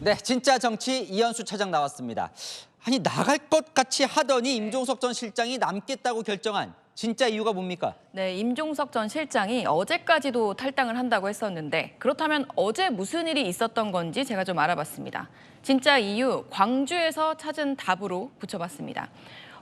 네, 진짜 정치 이현수 차장 나왔습니다. 아니 나갈 것 같이 하더니 임종석 전 실장이 남겠다고 결정한 진짜 이유가 뭡니까? 네, 임종석 전 실장이 어제까지도 탈당을 한다고 했었는데 그렇다면 어제 무슨 일이 있었던 건지 제가 좀 알아봤습니다. 진짜 이유, 광주에서 찾은 답으로 붙여봤습니다.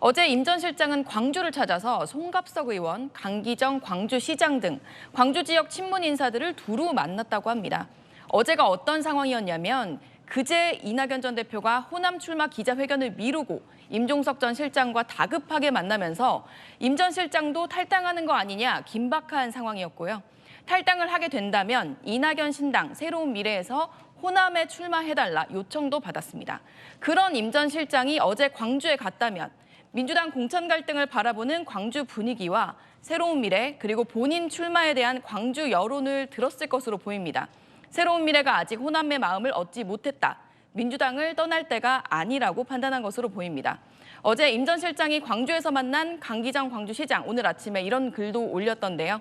어제 임 전 실장은 광주를 찾아서 송갑석 의원, 강기정 광주시장 등 광주 지역 친문 인사들을 두루 만났다고 합니다. 어제가 어떤 상황이었냐면 그제 이낙연 전 대표가 호남 출마 기자회견을 미루고 임종석 전 실장과 다급하게 만나면서 임 전 실장도 탈당하는 거 아니냐 긴박한 상황이었고요. 탈당을 하게 된다면 이낙연 신당 새로운 미래에서 호남에 출마해달라 요청도 받았습니다. 그런 임 전 실장이 어제 광주에 갔다면 민주당 공천 갈등을 바라보는 광주 분위기와 새로운 미래 그리고 본인 출마에 대한 광주 여론을 들었을 것으로 보입니다. 새로운 미래가 아직 호남의 마음을 얻지 못했다. 민주당을 떠날 때가 아니라고 판단한 것으로 보입니다. 어제 임 전 실장이 광주에서 만난 강기정 광주시장 오늘 아침에 이런 글도 올렸던데요.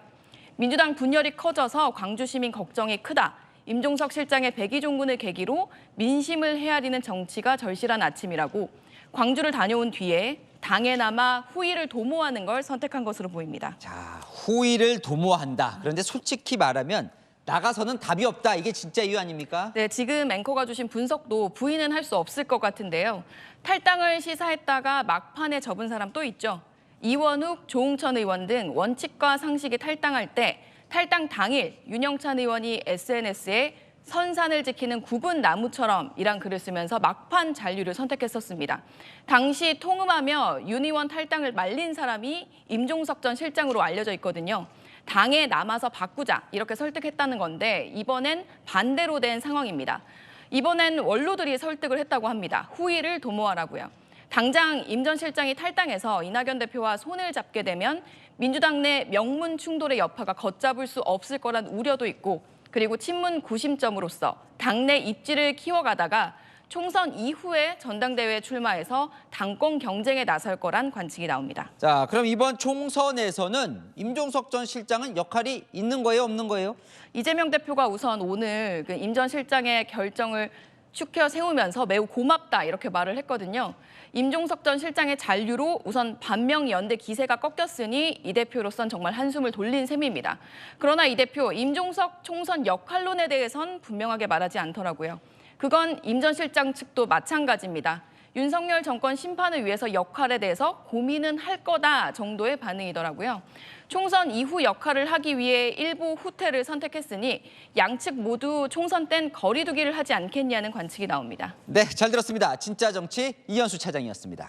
민주당 분열이 커져서 광주 시민 걱정이 크다. 임종석 실장의 백의종군을 계기로 민심을 헤아리는 정치가 절실한 아침이라고 광주를 다녀온 뒤에 당에 남아 후위를 도모하는 걸 선택한 것으로 보입니다. 자, 후위를 도모한다. 그런데 솔직히 말하면 나가서는 답이 없다. 이게 진짜 이유 아닙니까? 네, 지금 앵커가 주신 분석도 부인은 할 수 없을 것 같은데요. 탈당을 시사했다가 막판에 접은 사람 또 있죠. 이원욱, 조응천 의원 등 원칙과 상식이 탈당할 때 탈당 당일 윤영찬 의원이 SNS에 선산을 지키는 굽은 나무처럼 이란 글을 쓰면서 막판 잔류를 선택했었습니다. 당시 통음하며 윤 의원 탈당을 말린 사람이 임종석 전 실장으로 알려져 있거든요. 당에 남아서 바꾸자 이렇게 설득했다는 건데 이번엔 반대로 된 상황입니다. 이번엔 원로들이 설득을 했다고 합니다. 후위를 도모하라고요. 당장 임 전 실장이 탈당해서 이낙연 대표와 손을 잡게 되면 민주당 내 명문 충돌의 여파가 걷잡을 수 없을 거란 우려도 있고 그리고 친문 구심점으로서 당내 입지를 키워가다가 총선 이후에 전당대회에 출마해서 당권 경쟁에 나설 거란 관측이 나옵니다. 자, 그럼 이번 총선에서는 임종석 전 실장은 역할이 있는 거예요, 없는 거예요? 이재명 대표가 우선 오늘 임 전 실장의 결정을 추켜 세우면서 매우 고맙다 이렇게 말을 했거든요. 임종석 전 실장의 잔류로 우선 반명연대 기세가 꺾였으니 이 대표로선 정말 한숨을 돌린 셈입니다. 그러나 이 대표 임종석 총선 역할론에 대해선 분명하게 말하지 않더라고요. 그건 임 전 실장 측도 마찬가지입니다. 윤석열 정권 심판을 위해서 역할에 대해서 고민은 할 거다 정도의 반응이더라고요. 총선 이후 역할을 하기 위해 일부 후퇴를 선택했으니 양측 모두 총선 땐 거리두기를 하지 않겠냐는 관측이 나옵니다. 네, 잘 들었습니다. 진짜 정치 이현수 차장이었습니다.